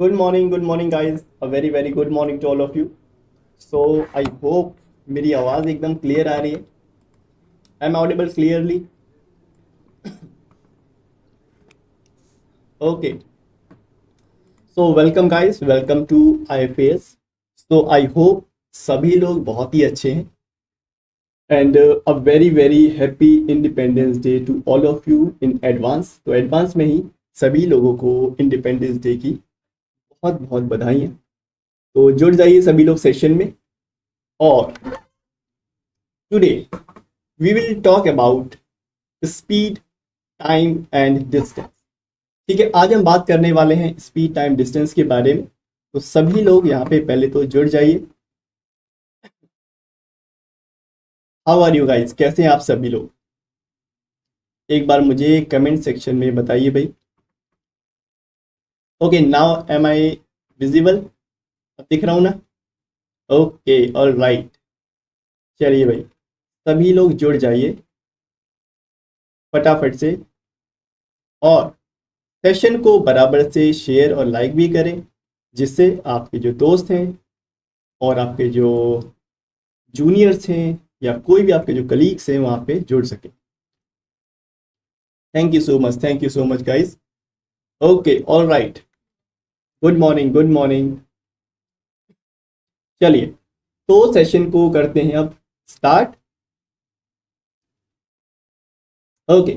Good morning, guys. A very, very good morning to all of you. I hope मेरी आवाज़ एकदम clear आ रही है. I'm audible clearly. Okay. So welcome, guys. Welcome to IFAS. I hope सभी लोग बहुत ही अच्छे हैं. And a very, very happy Independence Day to all of you in advance. तो एडवांस में ही सभी लोगों को इंडिपेंडेंस डे की बहुत बहुत बधाई. तो जुड़ जाइए सभी लोग सेशन में. और today we will talk about speed, time and distance. ठीक है, आज हम बात करने वाले हैं स्पीड, टाइम, डिस्टेंस के बारे में. तो सभी लोग यहाँ पे पहले तो जुड़ जाइए. हाउ आर यू गाइस, कैसे हैं आप सभी लोग? एक बार मुझे कमेंट सेक्शन में बताइए भाई. Okay, now am I visible? अब दिख रहा हूँ ना? Okay, all right. चलिए भाई, सभी लोग जुड़ जाइए फटाफट से. और सेशन को बराबर से शेयर और लाइक भी करें, जिससे आपके जो दोस्त हैं और आपके जो जूनियर्स हैं या कोई भी आपके जो कलीग्स हैं वहाँ पे जुड़ सके. Thank you so much guys. Okay, all right. Good morning, good morning. चलिए, तो सेशन को करते हैं अब स्टार्ट. ओके,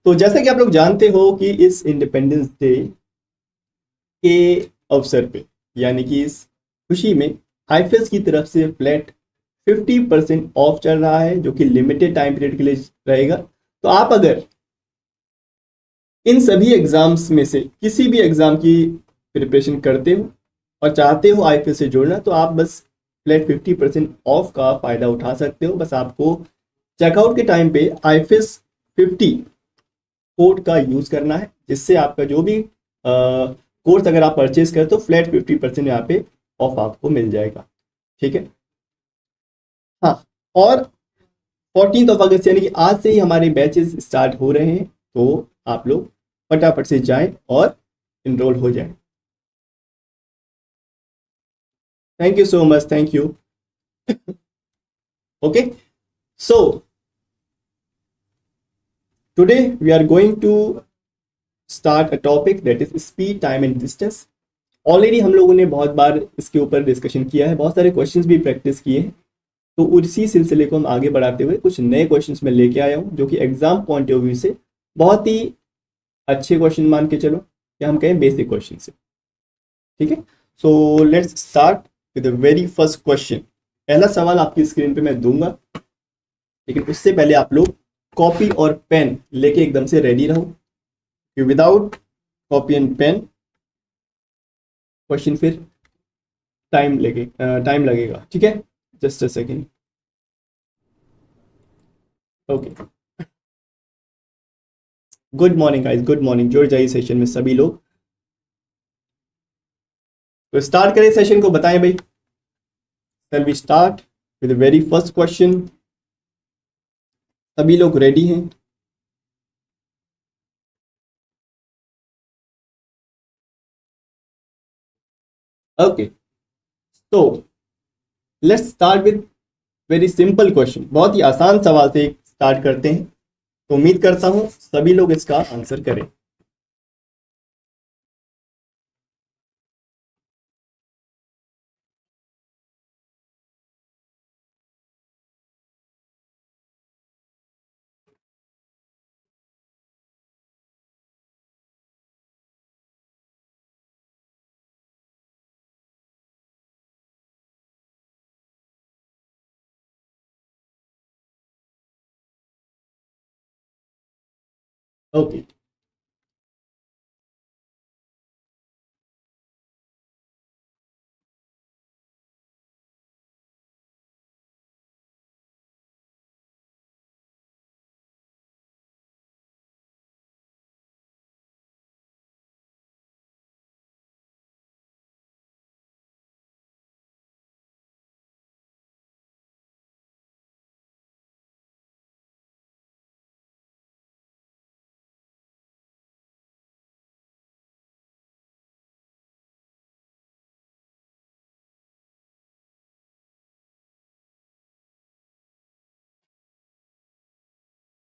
तो जैसा कि आप लोग जानते हो कि इस इंडिपेंडेंस डे के अवसर पे, यानी कि इस खुशी में, आईफएस की तरफ से फ्लैट 50% ऑफ चल रहा है, जो कि लिमिटेड टाइम पीरियड के लिए रहेगा. तो आप अगर इन सभी एग्जाम्स में से किसी भी एग्जाम की प्रिपरेशन करते हो और चाहते हो आईफएस से जुड़ना, तो आप बस फ्लैट 50% ऑफ का फ़ायदा उठा सकते हो. बस आपको चेकआउट के टाइम पे आईफएस 50 कोड का यूज़ करना है, जिससे आपका जो भी कोर्स अगर आप परचेज करते हो, फ्लैट 50% यहाँ पे ऑफ आपको मिल जाएगा. ठीक है, हाँ. और 14 अगस्त यानी कि आज से ही हमारे बैचेस स्टार्ट हो रहे हैं. तो आप लोग फटाफट से जाएं और इनरोल हो जाएं. Thank you so much, thank you. Okay, so today we are going to start a topic that is speed, time and distance. Already हम लोगों ने बहुत बार इसके ऊपर डिस्कशन किया है, बहुत सारे क्वेश्चंस भी प्रैक्टिस किए हैं. तो उसी सिलसिले को हम आगे बढ़ाते हुए कुछ नए क्वेश्चंस में लेके आया हूँ, जो कि एग्जाम पॉइंट ऑफ व्यू से बहुत ही अच्छे क्वेश्चन मान के चलो, या हम कहें बेसिक क्वेश्चन से. ठीक है, so let's start with the very first question. पहला सवाल आपकी स्क्रीन पे मैं दूंगा, लेकिन उससे पहले आप लोग कॉपी और पेन लेके एकदम से रेडी रहो, कि without copy and pen question फिर टाइम लगेगा. ठीक है, just a second. Okay, good morning guys, good morning. जुड़ जाइए सेशन में सभी लोग. तो स्टार्ट करें सेशन को, बताएं भाई. Shall we start with the very first question? सभी लोग रेडी हैं? ओके, तो let's start with very simple question. बहुत ही आसान सवाल से स्टार्ट करते हैं. तो उम्मीद करता हूं सभी लोग इसका आंसर करें. ओके,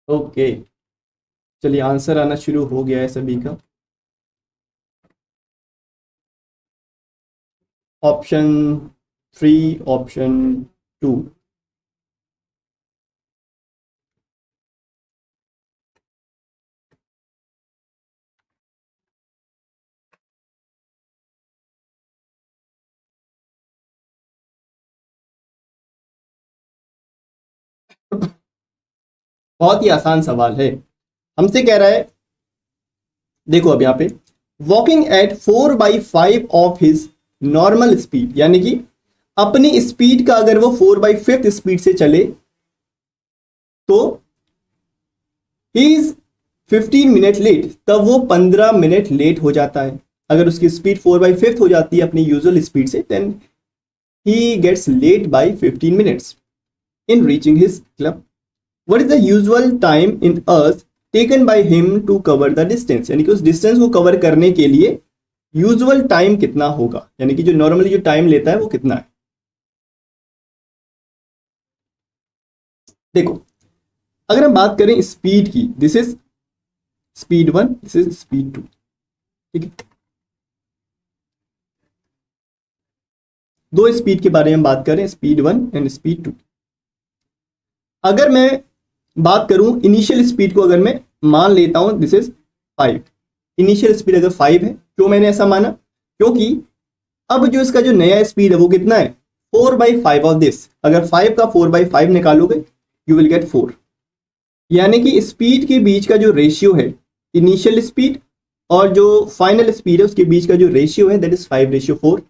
ओके, चलिए आंसर आना शुरू हो गया है सभी का। Option 3, option 2। बहुत ही आसान सवाल है। हमसे कह रहा है, देखो अब यहाँ पे, walking at 4/5 of his normal speed, यानी कि अपनी स्पीड का अगर वो 4/5 स्पीड से चले तो ही इज 15 मिनट लेट, तब वो 15 मिनट लेट हो जाता है। अगर उसकी स्पीड 4/5 हो जाती है अपनी यूजुअल स्पीड से, then he gets late by 15 minutes in reaching his club. What is the usual time in hours taken by him to cover the distance, यानी कि उस डिस्टेंस को कवर करने के लिए यूजुअल टाइम कितना होगा, यानी कि जो नॉर्मली जो टाइम लेता है वो कितना है। देखो, अगर हम बात करें स्पीड की, this is speed 1, this is speed 2, ठीक है। दो स्पीड के बारे में बात करें, स्पीड 1 एंड स्पीड 2। अगर मैं बात करूं इनिशियल स्पीड को, अगर मैं मान लेता हूं दिस इज 5, इनिशियल स्पीड अगर 5 है, क्यों मैंने ऐसा माना, क्योंकि अब जो इसका जो नया स्पीड है वो कितना है, 4/5 ऑफ दिस। अगर 5 का 4/5 निकालोगे यू विल गेट 4, यानी कि स्पीड के बीच का जो रेशियो है, इनिशियल स्पीड और जो फाइनल स्पीड है उसके बीच का जो रेशियो है दैट इज 5/4।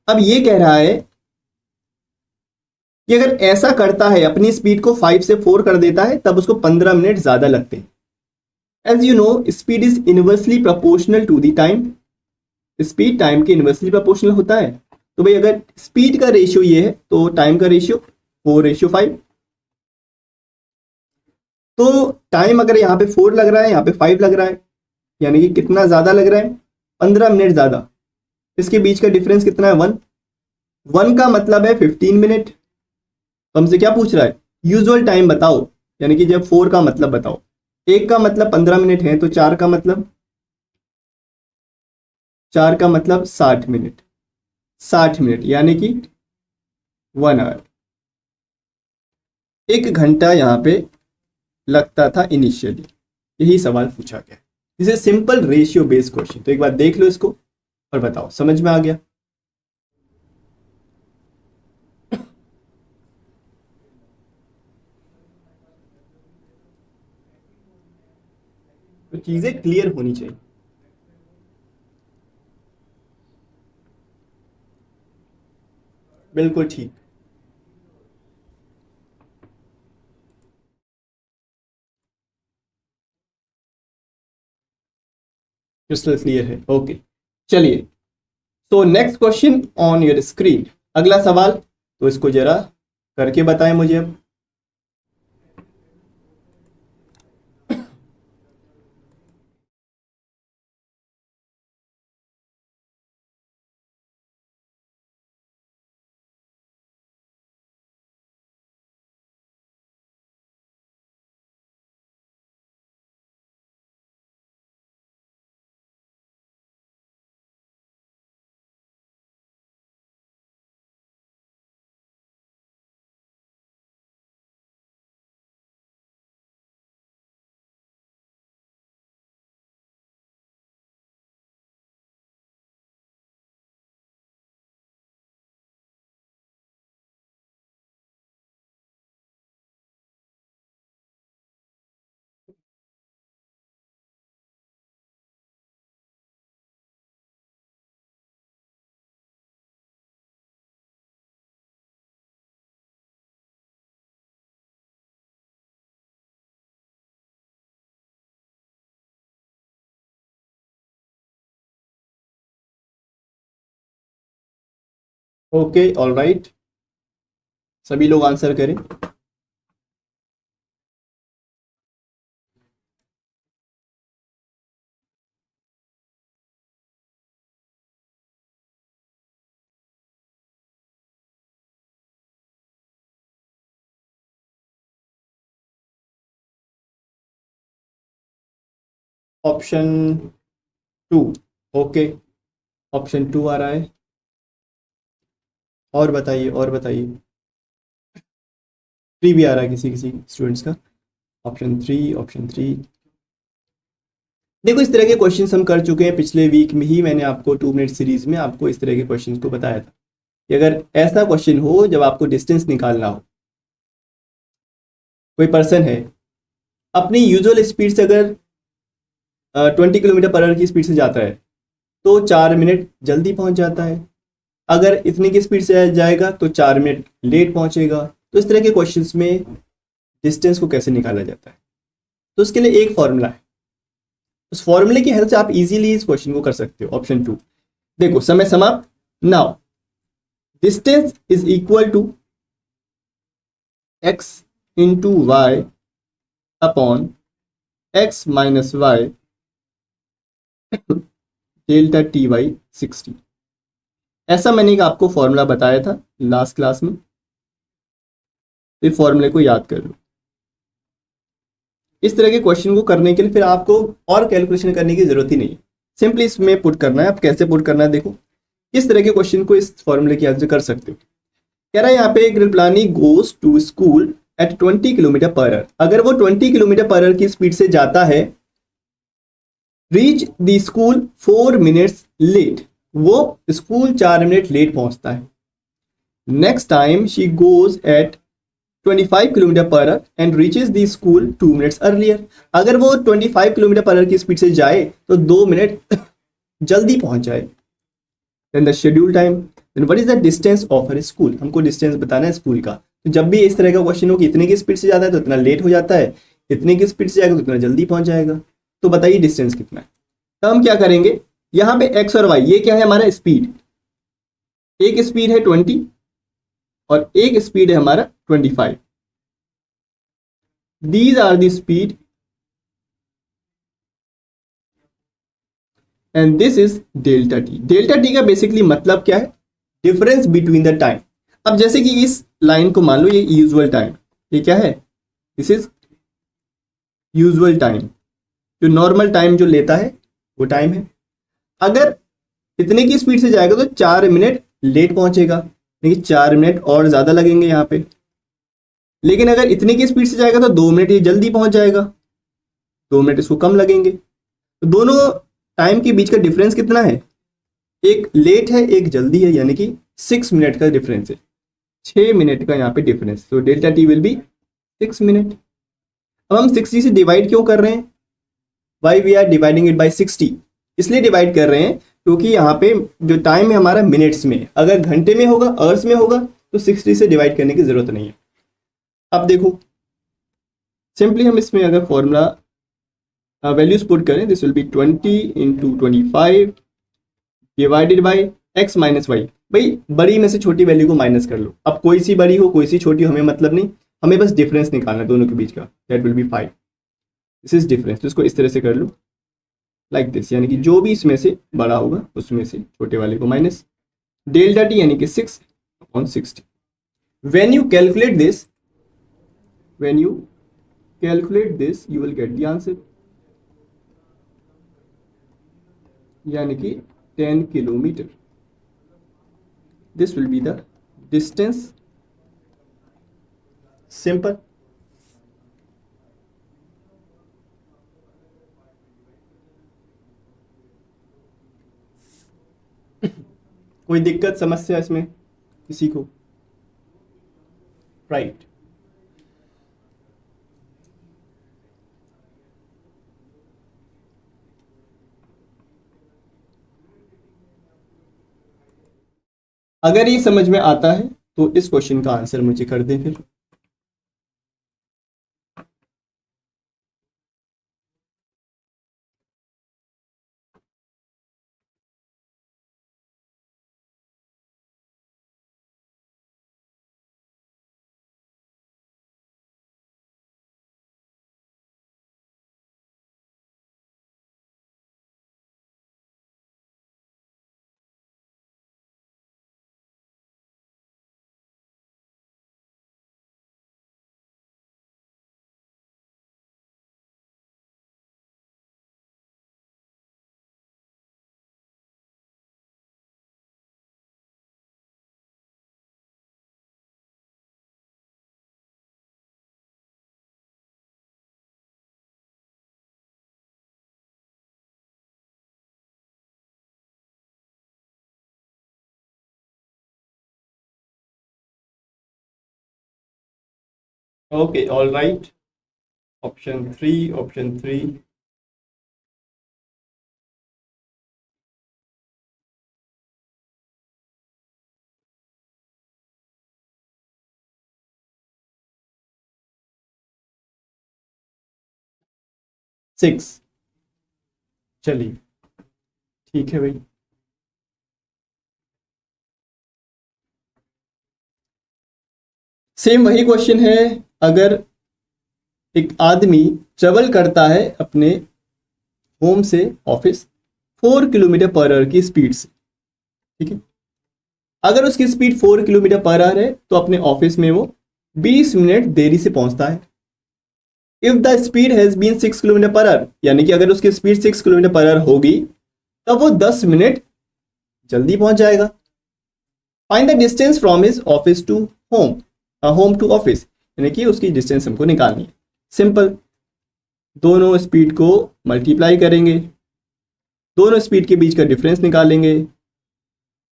अब ये कह रहा है कि अगर ऐसा करता है, अपनी स्पीड को 5 से 4 कर देता है, तब उसको 15 मिनट ज्यादा लगते हैं। As you know, speed is inversely proportional to the time, speed time के इनवर्सली प्रोपोर्शनल होता है। तो भाई अगर स्पीड का रेशियो ये है तो टाइम का रेशियो 4/5। तो टाइम अगर यहाँ पे 4 लग रहा है, यहाँ पे 5 लग रहा है, यानी कि कितना ज्यादा लग रहा है, 15 मिनट ज्यादा। इसके बीच का डिफरेंस कितना है, 1। 1 का मतलब है 15 मिनट। तो हमसे क्या पूछ रहा है, यूजुअल टाइम बताओ, यानी कि जब 4 का मतलब बताओ। एक का मतलब 15 मिनट है, तो 4 का मतलब 60 मिनट, 60 मिनट यानी कि 1 आवर, 1 घंटा यहाँ पे लगता था इनिशियली। यही सवाल पूछा गया। इसे सिंपल रेशियो बेस्ड क्वेश्चन, तो एक बार देख लो इसको और बताओ समझ में आ गया। तो चीजें क्लियर होनी चाहिए। बिल्कुल ठीक। क्रिस्टल क्लियर है, ओके। चलिए, तो next question on your screen, अगला सवाल, तो इसको जरा करके बताएं मुझे अब। ओके, ऑल राइट, सभी लोग आंसर करें। ऑप्शन 2। ओके, ऑप्शन 2 आ रहा है। और बताइए, और बताइए। 3 भी आ रहा है किसी किसी स्टूडेंट्स का। Option 3, option 3। देखो, इस तरह के क्वेश्चंस हम कर चुके हैं पिछले वीक में ही। मैंने आपको 2 मिनट सीरीज में आपको इस तरह के क्वेश्चंस को बताया था कि अगर ऐसा क्वेश्चन हो जब आपको डिस्टेंस निकालना हो, कोई पर्सन है अपनी यूजुअल स्पीड से अगर 20 किलोमीटर पर आवर की स्पीड से जाता है तो 4 मिनट जल्दी पहुंच जाता है। अगर इतनी की स्पीड से जाएगा तो 4 मिनट लेट पहुंचेगा। तो इस तरह के क्वेश्चंस में डिस्टेंस को कैसे निकाला जाता है, तो उसके लिए एक फॉर्मूला है। उस फॉर्मूले की हेल्प से आप इजीली इस क्वेश्चन को कर सकते हो। ऑप्शन 2। देखो, समय समाप्त। Now distance is equal to x into y upon x minus y delta t by 60। ऐसा मैंने आपको फॉर्मूला बताया था लास्ट क्लास में। इस फॉर्मूले को याद कर लो। इस तरह के क्वेश्चन को करने के लिए फिर आपको और कैलकुलेशन करने की जरूरत ही नहीं है। सिंपली इसमें पुट करना है। आप कैसे पुट करना है, देखो इस तरह के क्वेश्चन को इस फॉर्मूले की हेल्प से कर सकते हो। कह रहा है यहाँ पे Kripalani goes to school at 20 kilometre per hour. अगर वो 20 किलोमीटर पर आवर की स्पीड से जाता है, reach the school 4 minutes late, वो स्कूल 4 मिनट लेट पहुंचता है। Next time she goes at 25 kilometre per hour and reaches the school 2 minutes earlier. अगर वो 25 किलोमीटर पर आवर की स्पीड से जाए तो 2 मिनट जल्दी पहुंच जाए। Then the schedule time, then what is the distance of her school. हमको डिस्टेंस बताना है स्कूल का। तो जब भी इस तरह का क्वेश्चन हो कि इतने की स्पीड से जाता है तो इतना लेट हो जाता है, इतने की स्पीड से जाएगा तो इतना जल्दी पहुंच जाएगा। तो बताइए डिस्टेंस कितना है। तो हम क्या करेंगे, यहाँ पे एक्स और वाई, ये क्या है हमारा स्पीड। एक स्पीड है 20 और एक स्पीड है हमारा 25। These are the speed and this is delta T. Delta T का बेसिकली मतलब क्या है, डिफरेंस बिटवीन द टाइम। अब जैसे कि इस लाइन को मान लो ये यूजुअल टाइम, ये क्या है, दिस इज यूजुअल टाइम। जो नॉर्मल टाइम जो लेता है वो टाइम है। अगर इतने की स्पीड से जाएगा तो 4 मिनट लेट पहुंचेगा, लेकिन 4 मिनट और ज्यादा लगेंगे यहाँ पे। लेकिन अगर इतने की स्पीड से जाएगा तो 2 मिनट ये जल्दी पहुंच जाएगा, 2 मिनट इसको कम लगेंगे। तो दोनों टाइम के बीच का डिफरेंस कितना है, एक लेट है एक जल्दी है, यानी कि 6 मिनट का डिफरेंस है। 6 मिनट का यहाँ पे डिफरेंस। तो delta t will be 6 minute. अब हम 60 से डिवाइड क्यों कर रहे हैं, why we are dividing it by 60। इसलिए डिवाइड कर रहे हैं क्योंकि यहाँ पे जो टाइम है हमारा मिनट्स में, अगर घंटे में होगा, आवर्स में होगा, तो 60 से डिवाइड करने की जरूरत नहीं है। अब देखो सिंपली हम इसमें अगर फॉर्मूला वैल्यूज पुट करें, this will be 20 into 25 divided by x minus y. भाई बड़ी में से छोटी वैल्यू को माइनस कर लो। अब कोई सी बड़ी हो कोई सी छोटी हो हमें मतलब नहीं, हमें बस डिफरेंस निकालना है दोनों के बीच का। That will be 5। This is difference. तो इसको इस तरह से कर लो लाइक दिस, यानी कि जो भी इसमें से बड़ा होगा उसमें से छोटे वाले को माइनस। डेल्टा टी यानी कि 6/60। When you calculate this, when you calculate this you will get the answer, यानी कि 10 kilometre. This will be the distance. Simple. कोई दिक्कत समस्या इसमें किसी को, राइट। अगर ये समझ में आता है तो इस क्वेश्चन का आंसर मुझे कर दें फिर। Okay, all right, option three, option three. Six. चलिए, ठीक है भाई। सेम वही क्वेश्चन है। अगर एक आदमी ट्रेवल करता है अपने होम से ऑफिस 4 किलोमीटर पर आवर की स्पीड से, ठीक है। अगर उसकी स्पीड 4 किलोमीटर पर आवर है तो अपने ऑफिस में वो 20 मिनट देरी से पहुंचता है। If the speed has been 6 kilometre per hour, यानी कि अगर उसकी स्पीड 6 किलोमीटर पर आवर होगी तब वो 10 मिनट जल्दी पहुंच जाएगा। Find the distance from his office to home, home to office, यानी कि उसकी डिस्टेंस हमको निकालनी है। सिंपल, दोनों स्पीड को मल्टीप्लाई करेंगे, दोनों स्पीड के बीच का डिफरेंस निकालेंगे,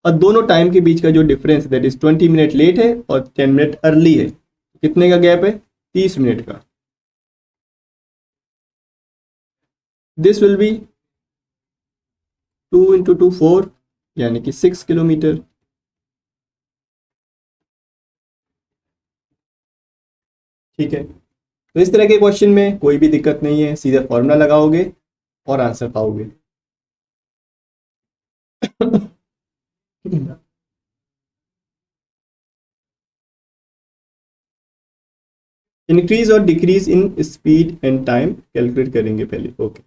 और दोनों टाइम के बीच का जो difference that is 20 minute late है और 10 मिनट अर्ली है, कितने का गैप है? 30 मिनट का। दिस विल बी 2 × 2 4, यानी कि 6 किलोमीटर। ठीक है, तो इस तरह के क्वेश्चन में कोई भी दिक्कत नहीं है, सीधे फॉर्मूला लगाओगे और आंसर पाओगे। इंक्रीज और decrease in speed and time calculate करेंगे पहले। ओके।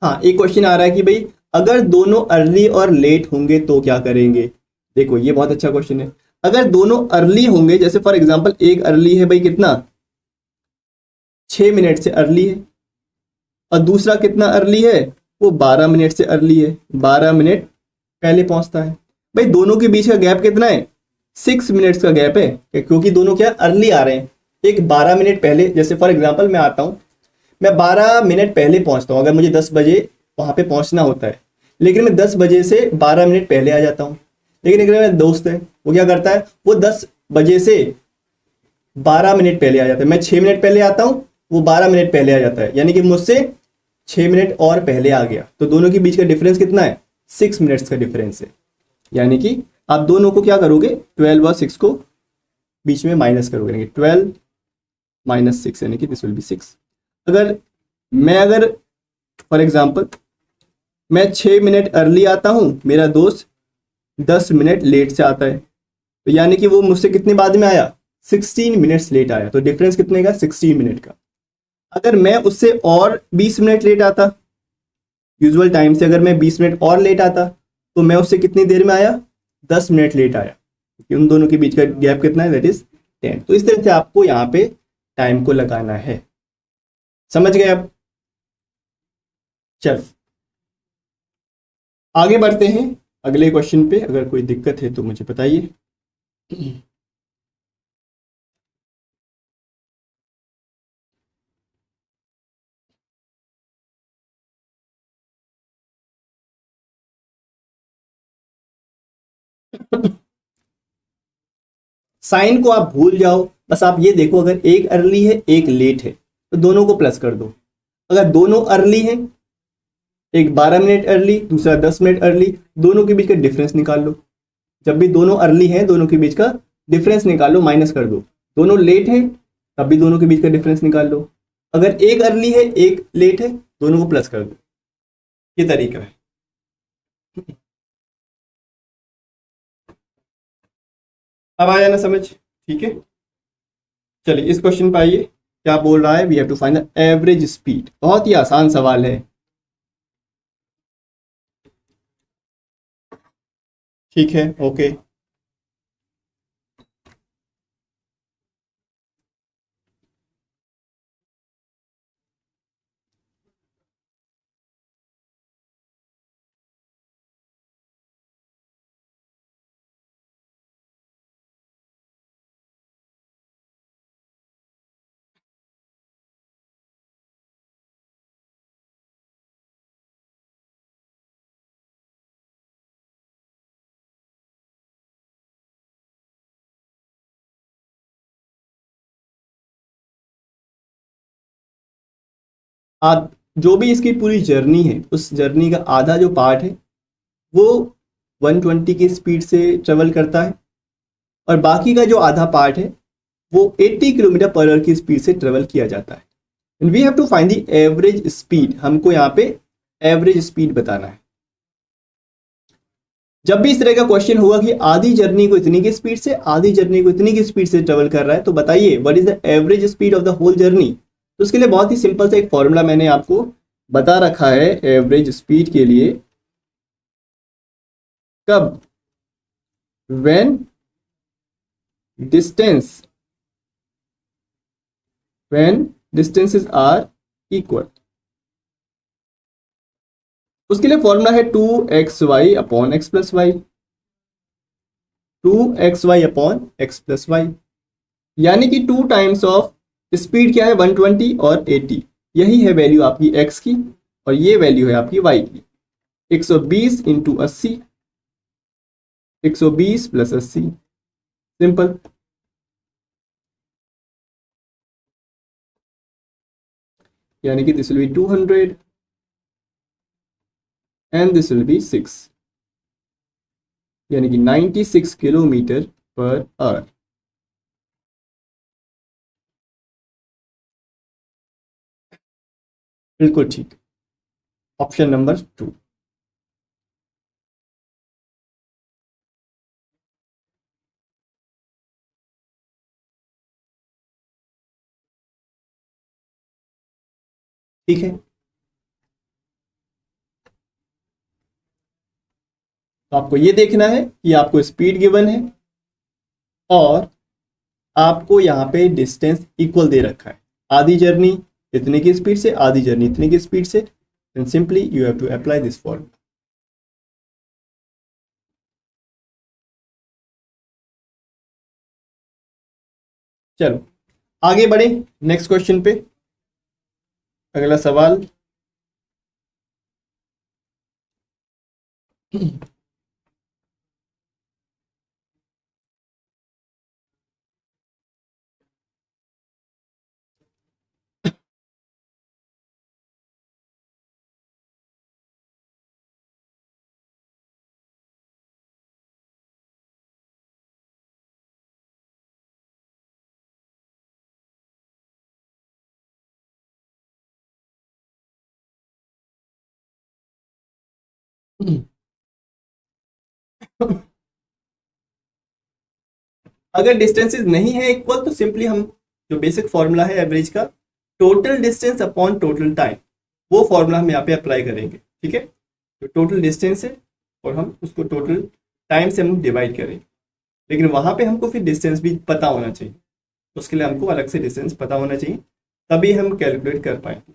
हाँ, एक क्वेश्चन आ रहा है कि भाई अगर दोनों अर्ली और लेट होंगे तो क्या करेंगे। देखो, ये बहुत अच्छा क्वेश्चन है। अगर दोनों अर्ली होंगे, जैसे फॉर एग्जांपल एक अर्ली है भाई कितना, 6 मिनट से अर्ली है, और दूसरा कितना अर्ली है, वो 12 मिनट से अर्ली है, 12 मिनट पहले पहुंचता है। भाई दोनों के बीच का गैप कितना है? 6 मिनट्स का गैप है, क्योंकि दोनों क्या अर्ली आ रहे हैं। एक 12 मिनट पहले, जैसे फॉर एग्जाम्पल मैं आता हूँ, मैं 12 मिनट पहले पहुंचता हूँ, अगर मुझे 10 बजे वहां पे पहुंचना होता है, लेकिन मैं 10 बजे से 12 मिनट पहले आ जाता हूँ। लेकिन अगर मेरा दोस्त है, वो क्या करता है, वो 10 बजे से 12 मिनट पहले आ जाता है। मैं 6 मिनट पहले आता हूँ, वो 12 मिनट पहले आ जाता है, यानी कि मुझसे 6 मिनट और पहले आ गया। तो दोनों के बीच का डिफरेंस कितना है? 6 मिनट्स का डिफरेंस है। यानी कि आप दोनों को क्या करोगे, 12 और 6 को बीच में माइनस करोगे, यानी कि 12 - 6, यानी कि दिस विल बी 6। अगर अगर फॉर एग्जाम्पल मैं 6 मिनट अर्ली आता हूं, मेरा दोस्त 10 मिनट लेट से आता है, तो यानी कि वो मुझसे कितने बाद में आया, 16 मिनट्स लेट आया। तो डिफरेंस कितने का? 16 मिनट का। अगर मैं उससे और 20 मिनट लेट आता, यूजुअल टाइम से अगर मैं 20 मिनट और लेट आता, तो मैं उससे कितनी देर में आया, 10 मिनट लेट आया। उन दोनों के बीच का गैप कितना है? That is 10। तो इस तरह से आपको यहाँ पे टाइम को लगाना है। समझ गए आप? चल, आगे बढ़ते हैं अगले क्वेश्चन पे। अगर कोई दिक्कत है तो मुझे बताइए। साइन को आप भूल जाओ, बस आप ये देखो, अगर एक अर्ली है एक लेट है तो दोनों को प्लस कर दो। अगर दोनों अर्ली हैं, एक 12 मिनट अर्ली, दूसरा 10 मिनट अर्ली, दोनों के बीच का डिफरेंस निकाल लो। जब भी दोनों अर्ली हैं, दोनों के बीच का डिफरेंस निकाल लो, माइनस कर दो। दोनों लेट हैं, तब भी दोनों के बीच का डिफरेंस निकाल लो। अगर एक अर्ली है एक लेट है, दोनों को प्लस कर दो। ये तरीका है। अब आया ना समझ? ठीक है, चलिए इस क्वेश्चन पे आइए। क्या बोल रहा है? We have to find the average speed. बहुत ही आसान सवाल है। ठीक है, ओके। आप जो भी इसकी पूरी जर्नी है उस जर्नी का आधा जो पार्ट है वो 120 की स्पीड से ट्रेवल करता है और बाकी का जो आधा पार्ट है वो 80 किलोमीटर पर आवर की स्पीड से ट्रेवल किया जाता है। And we have to find the average speed, हमको यहाँ पे एवरेज स्पीड बताना है। जब भी इस तरह का क्वेश्चन होगा कि आधी जर्नी को इतनी की स्पीड से, आधी जर्नी को इतनी की स्पीड से ट्रेवल कर रहा है, तो बताइए what is the average speed of the whole journey. तो उसके लिए बहुत ही सिंपल सा एक फॉर्मूला मैंने आपको बता रखा है एवरेज स्पीड के लिए। कब? When distances are equal. उसके लिए फॉर्मूला है 2xy upon x plus y, 2xy upon x plus y, यानी कि 2 टाइम्स ऑफ स्पीड क्या है 120 और 80, यही है वैल्यू आपकी x की और ये वैल्यू है आपकी y की। 120 इंटू 80, 120 प्लस 80, सिंपल। यानी कि this will B 200 and this will be 6, यानी कि 96 किलोमीटर पर आवर। बिल्कुल ठीक, ऑप्शन नंबर 2। ठीक है, तो आपको ये देखना है कि आपको स्पीड गिवन है और आपको यहाँ पे डिस्टेंस इक्वल दे रखा है। आधी जर्नी इतने की स्पीड से, आधी जर्नी इतने की स्पीड से, then simply you have to apply this formula. चलो आगे बढ़े नेक्स्ट क्वेश्चन पे। अगला सवाल अगर डिस्टेंसेस नहीं है इक्वल तो सिंपली हम जो बेसिक फॉर्मूला है एवरेज का, total distance upon total time, वो फॉर्मूला हम यहाँ पे अप्लाई करेंगे। ठीक है, तो टोटल डिस्टेंस है और हम उसको टोटल टाइम से हम डिवाइड करेंगे, लेकिन वहां पे हमको फिर डिस्टेंस भी पता होना चाहिए। उसके लिए हमको अलग से डिस्टेंस पता होना चाहिए, तभी हम कैलकुलेट कर पाएंगे।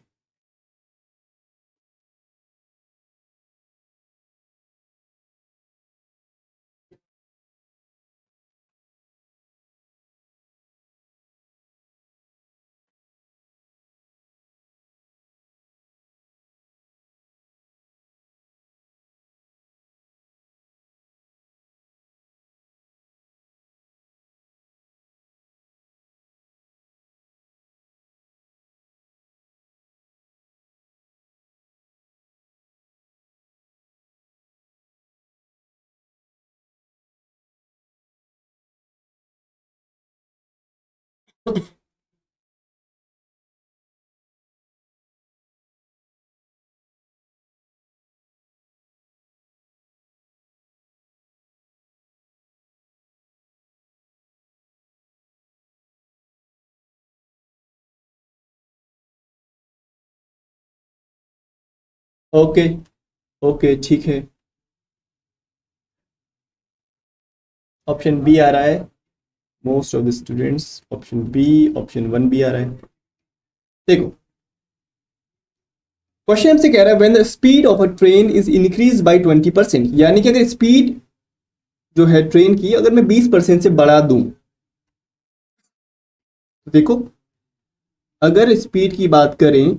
ओके ओके ठीक है, ऑप्शन बी आ रहा है most of the students, option B, option 1 भी आ रहा है। देखो क्वेश्चन हमसे कह रहा है when the speed of a train is increase by 20%, यानी कि अगर स्पीड जो है ट्रेन की अगर मैं 20% से बढ़ा दूं, तो देखो अगर स्पीड की बात करें,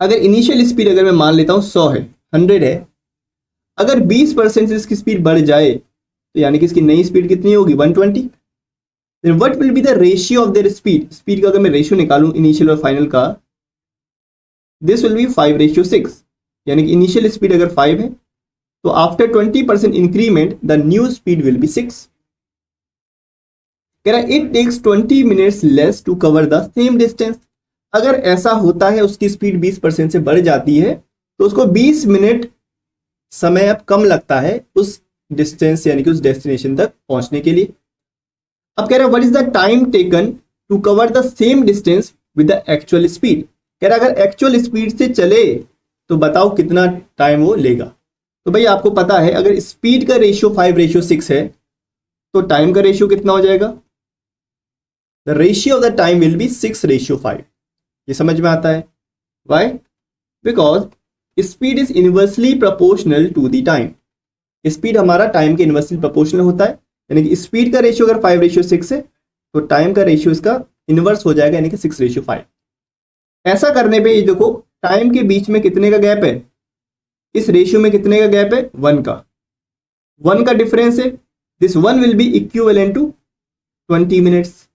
अगर इनिशियल स्पीड अगर मैं मान लेता हूं 100 है, 100 है, अगर 20% से इसकी स्पीड बढ़ जाए तो यानी कि इसकी नई स्पीड कितनी होगी 120। Then what will be the ratio of their speed, speed का अगर मैं रेशियो निकालूं इनिशियल और फाइनल का, दिस विल बी 5:6, यानी कि इनिशियल स्पीड अगर 5 है तो after 20% increment the new speed will be 6। कह रहा है it takes 20 minutes less to cover the same distance. अगर ऐसा होता है, उसकी स्पीड 20% से बढ़ जाती है तो उसको 20 मिनट समय अब कम लगता है उस डिस्टेंस यानी कि उस डेस्टिनेशन तक पहुंचने के लिए। अब कह रहा है what is the time taken to cover the same distance with the actual speed. कह रहा है अगर एक्चुअल स्पीड से चले तो बताओ कितना टाइम वो लेगा। तो भाई आपको पता है अगर स्पीड का रेशियो 5:6 है तो टाइम का रेशियो कितना हो जाएगा? The ratio of the time will be 6:5। ये समझ में आता है? Why? Because speed is inversely proportional to the time. Speed हमारा टाइम के इनवर्सली प्रोपोर्शनल होता है, यानी कि स्पीड का रेशियो अगर 5:6 है तो टाइम का रेशियो इसका इनवर्स हो जाएगा, यानी कि 6:5। ऐसा करने पे ये देखो टाइम के बीच में कितने का गैप है, इस रेशियो में कितने का गैप है? 1 का। 1 का डिफरेंस है। This 1 will be equivalent to 20 minutes.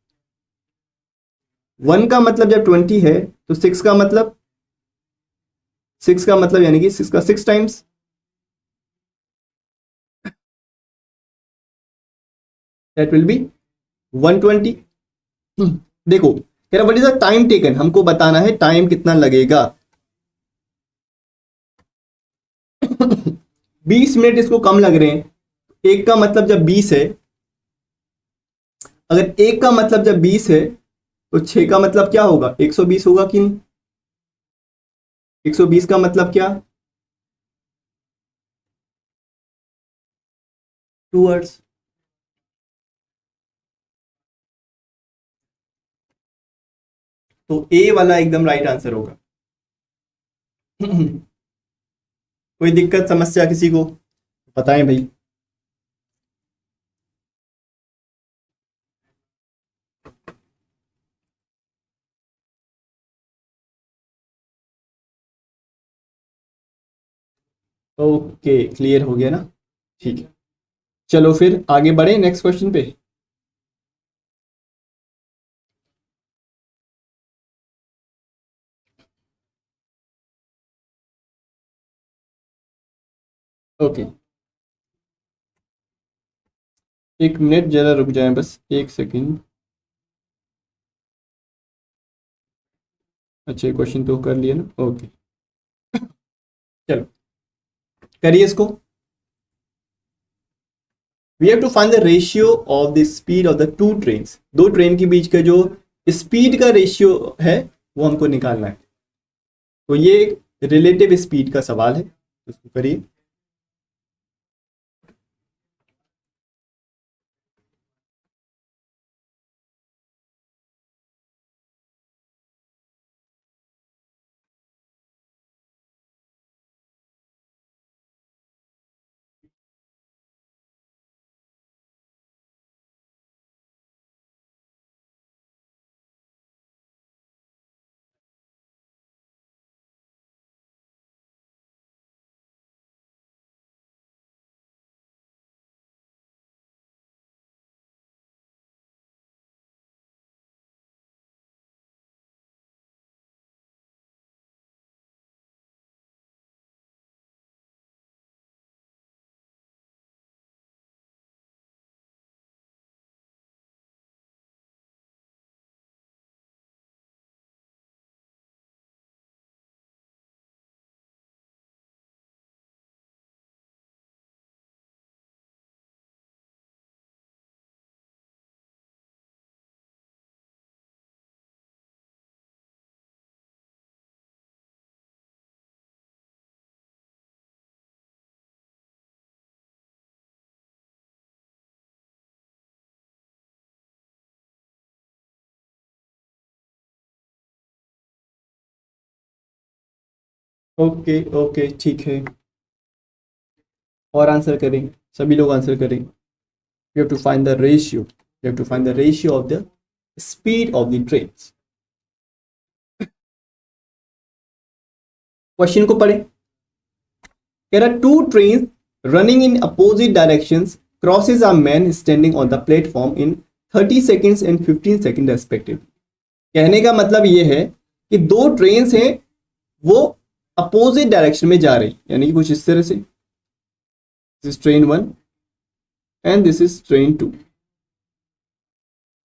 1 का मतलब जब 20 है तो 6 का मतलब, 6 का मतलब यानी कि 6 का 6 टाइम्स। That will B 120। देखो कह रहा what is the time taken, हमको बताना है टाइम कितना लगेगा। 20 मिनट इसको कम लग रहे हैं। एक का मतलब जब 20 है, अगर एक का मतलब जब 20 है तो 6 का मतलब क्या होगा? 120 होगा कि नहीं? 120 का मतलब क्या? 2 आवर्स। तो ए वाला एकदम राइट आंसर होगा। कोई दिक्कत समस्या किसी को बताएं भाई। ओके क्लियर हो गया ना? ठीक है, चलो फिर आगे बढ़े नेक्स्ट क्वेश्चन पे। ओके, एक मिनट जरा रुक जाएं, बस एक सेकंड। अच्छा क्वेश्चन तो कर लिया ना? ओके चलो करिए इसको। We have to find the ratio of the speed of the two trains. दो ट्रेन के बीच का जो स्पीड का रेशियो है वो हमको निकालना है। तो ये एक रिलेटिव स्पीड का सवाल है, उसको करिए। ओके ओके ठीक है, और आंसर करें, सभी लोग आंसर करें। You have to find the ratio, you have to find the ratio of the speed of the trains. Question को पढ़ें। कह रहा two trains running in opposite directions crosses a man standing on the platform in 30 seconds and 15 second respectively. कहने का मतलब ये है कि दो ट्रेन्स हैं वो अपोजिट डायरेक्शन में जा रही, यानी कि कुछ इस तरह से, this is train 1 and this is train 2।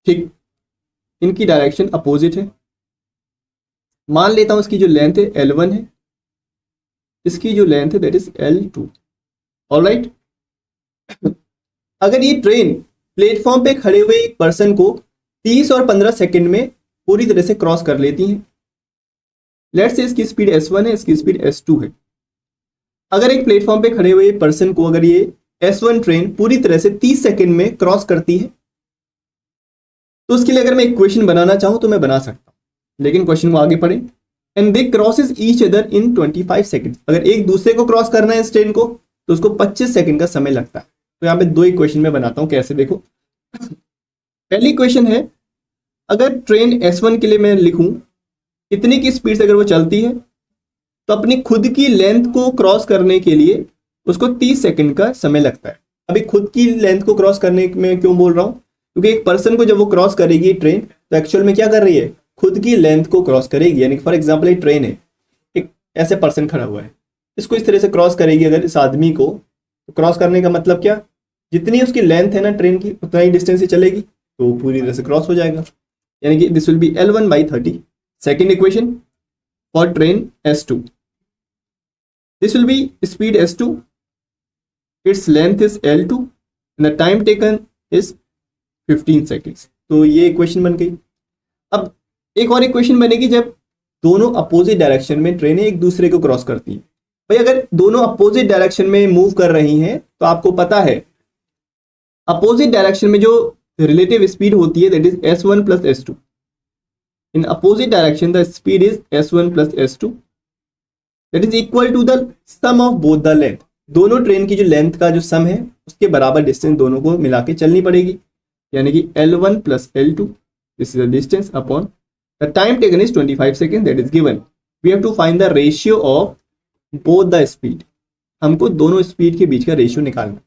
ठीक, इनकी डायरेक्शन अपोजिट है। मान लेता हूं इसकी जो लेंथ है L1 है, इसकी जो लेंथ है दैट इज L2। ऑलराइट, अगर ये ट्रेन प्लेटफॉर्म पे खड़े हुए एक पर्सन को 30 और 15 सेकंड में पूरी तरह से क्रॉस कर लेती हैं, लेट्स से इसकी स्पीड S1 है, इसकी स्पीड S2 है। अगर एक प्लेटफॉर्म पे खड़े हुए पर्सन को अगर ये S1 ट्रेन पूरी तरह से 30 सेकंड में क्रॉस करती है, तो उसके लिए अगर मैं इक्वेशन बनाना चाहूं तो मैं बना सकता हूं, लेकिन क्वेश्चन को आगे पढ़े। And they crosses each other in 25 second. अगर एक दूसरे को क्रॉस करना है इस ट्रेन को तो उसको 25 सेकंड का समय लगता है। तो यहाँ पे दो इक्वेशन में बनाता हूं, कैसे देखो। पहली इक्वेशन है, अगर ट्रेन S1 के लिए मैं लिखूं इतनी की स्पीड से अगर वो चलती है तो अपनी खुद की लेंथ को क्रॉस करने के लिए उसको 30 सेकंड का समय लगता है। अभी खुद की लेंथ को क्रॉस करने में क्यों बोल रहा हूं, क्योंकि एक पर्सन को जब वो क्रॉस करेगी ट्रेन तो एक्चुअल में क्या कर रही है, खुद की लेंथ को क्रॉस करेगी। यानी फॉर एग्जाम्पल एक ट्रेन है, एक ऐसे पर्सन खड़ा हुआ है, इसको इस तरह से क्रॉस करेगी अगर इस आदमी को, तो क्रॉस करने का मतलब क्या, जितनी उसकी लेंथ है ना ट्रेन की उतना ही डिस्टेंस ही चलेगी, तो वो पूरी तरह से क्रॉस हो जाएगा। यानी कि this will B L1/30। Second equation for train S2, this will be speed S2, its length is L2 and the time taken is 15 seconds। तो ये इक्वेशन बन गई। अब एक और इक्वेशन बनेगी जब दोनों अपोजिट डायरेक्शन में ट्रेनें एक दूसरे को क्रॉस करती हैं। भाई अगर दोनों अपोजिट डायरेक्शन में मूव कर रही हैं तो आपको पता है अपोजिट डायरेक्शन में जो रिलेटिव स्पीड होती है that is S1 plus S2। In opposite direction the speed is S1 plus S2 that is equal to the sum of both the length. दोनों ट्रेन की जो लेंथ का जो सम है उसके बराबर डिस्टेंस दोनों को मिला के चलनी पड़ेगी। यानी कि L1 plus L2 this is the distance upon the time taken is 25 second that is given. We have to find the ratio of both the speed. हमको दोनों स्पीड के बीच का रेशियो निकालना।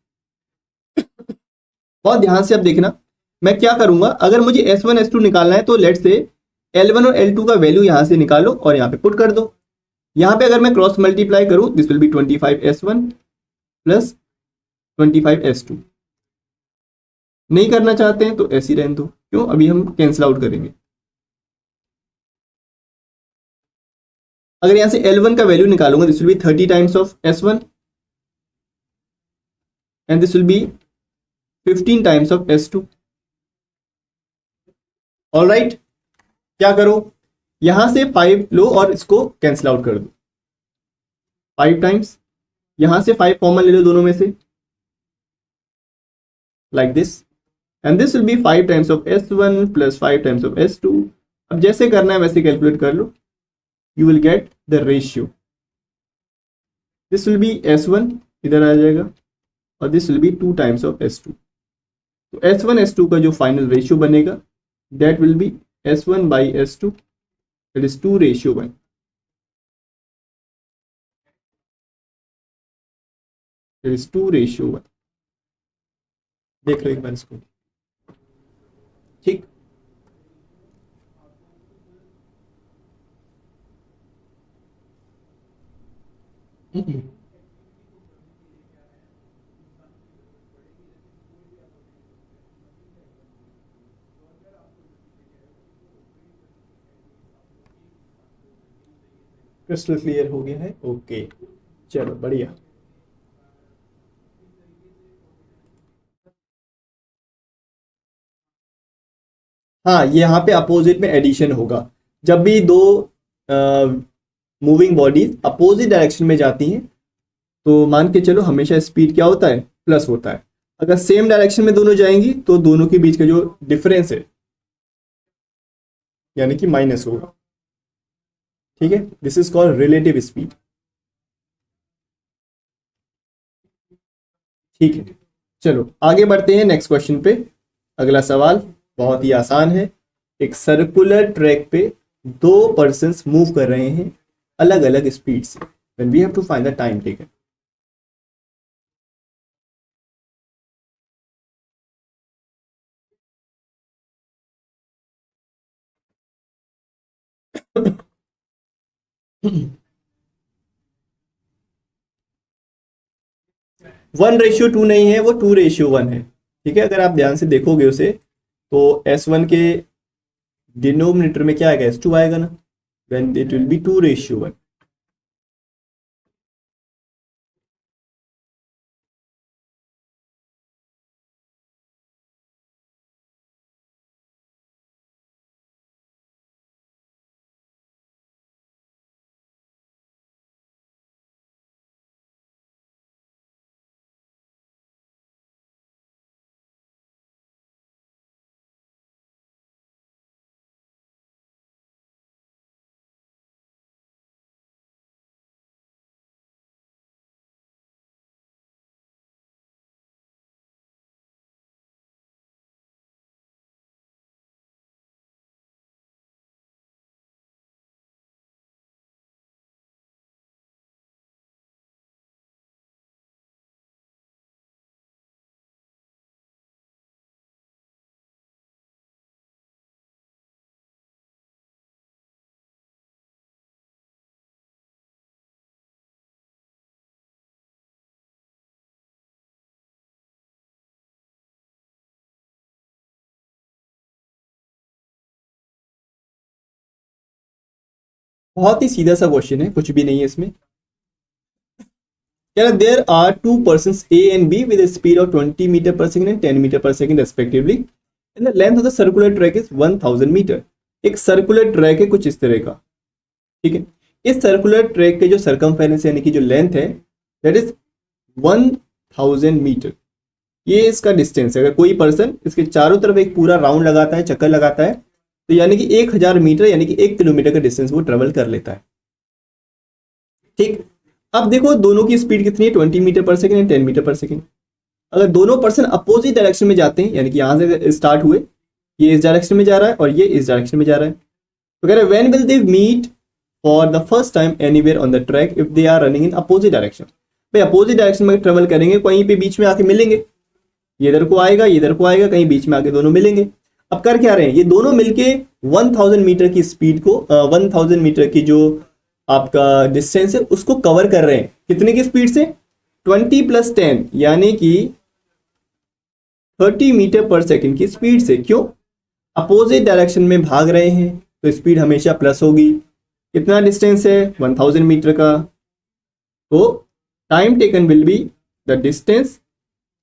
बहुत ध्यान से अब देखना, मैं क्या करूंगा, अगर मुझे S1 S2 निकालना है तो लेट से L1 और L2 का वैल्यू यहां से निकालो और यहां पे पुट कर दो। यहां पे अगर मैं क्रॉस मल्टीप्लाई करूं this will B 25S1 plus 25S2। नहीं करना चाहते हैं तो ऐसी रहने दो, क्यों, अभी हम कैंसिल आउट करेंगे। अगर यहां से L1 का वैल्यू निकालूंगा this will be 30 times of S1 and this will B 15 times of S2। Alright, क्या करो, यहां से 5 लो और इसको कैंसिल आउट कर दो। 5 टाइम्स, यहां से 5 कॉमन ले लो दोनों में से, like this, and this will be 5 times of S1 plus 5 times of S2। अब जैसे करना है वैसे कैलकुलेट कर लो, you will get the ratio. This will be S1 इधर आ जाएगा और this will be 2 times of S2। तो S1 S2 का जो फाइनल रेशियो बनेगा that will be S1/S2 that is 2:1। That is 2:1। देख लो एक बार इसको, ठीक। क्रिस्टल क्लियर हो गया है, ओके, चलो बढ़िया। हाँ, यहाँ पे अपोजिट में एडिशन होगा। जब भी दो मूविंग बॉडीज अपोजिट डायरेक्शन में जाती हैं तो मान के चलो हमेशा स्पीड क्या होता है, प्लस होता है। अगर सेम डायरेक्शन में दोनों जाएंगी तो दोनों के बीच का जो डिफरेंस है यानी कि माइनस होगा। ठीक है, this is called relative speed. ठीक है, चलो आगे बढ़ते हैं नेक्स्ट क्वेश्चन पे। अगला सवाल बहुत ही आसान है। एक सर्कुलर ट्रैक पे दो पर्सन्स मूव कर रहे हैं अलग अलग स्पीड से, when we have to find the time taken. 1:2 नहीं है, वो 2:1 है। ठीक है, अगर आप ध्यान से देखोगे उसे तो S1 के डिनोमिनेटर में क्या आएगा, S2 आएगा ना, when it will be 2:1। बहुत ही सीधा सा क्वेश्चन है, कुछ भी नहीं है इसमें। कह रहा there are two person A and B with speed of 20 meter per second and 10 meter per second respectively and the length of the circular track is 1000 meter. एक सर्कुलर ट्रैक है कुछ इस तरह का, ठीक है। इस सर्कुलर ट्रैक के जो सरकमफेरेंस यानी कि जो लेंथ है दैट इज 1000 मीटर। ये इसका डिस्टेंस है। अगर कोई पर्सन इसके चारों तरफ एक पूरा राउंड लगाता है, चक्कर लगाता है, तो यानी कि 1000 मीटर यानी कि 1 किलोमीटर का डिस्टेंस वो ट्रेवल कर लेता है। ठीक, अब देखो दोनों की स्पीड कितनी है, 20 meter per second and 10 meter per second. अगर दोनों पर्सन अपोजिट डायरेक्शन में जाते हैं, यानी कि यहां से स्टार्ट हुए, ये इस डायरेक्शन में जा रहा है और ये इस डायरेक्शन में जा रहा है, तो कह रहे हैं when will they meet for the first time anywhere on the track if they are running in opposite direction. भाई अपोजिट डायरेक्शन में ट्रेवल करेंगे, कहीं पे बीच में आके मिलेंगे, ये इधर को आएगा, ये इधर को आएगा, कहीं बीच में आके दोनों मिलेंगे। अब कर क्या रहे हैं, ये दोनों मिलके 1000 मीटर की स्पीड को 1000 मीटर की जो आपका डिस्टेंस है उसको कवर कर रहे हैं। कितने की स्पीड से, 20 + 10 यानी कि 30 मीटर पर सेकंड की स्पीड से। क्यों, अपोजिट डायरेक्शन में भाग रहे हैं तो स्पीड हमेशा प्लस होगी। कितना डिस्टेंस है, 1000 मीटर का, तो time taken will be the distance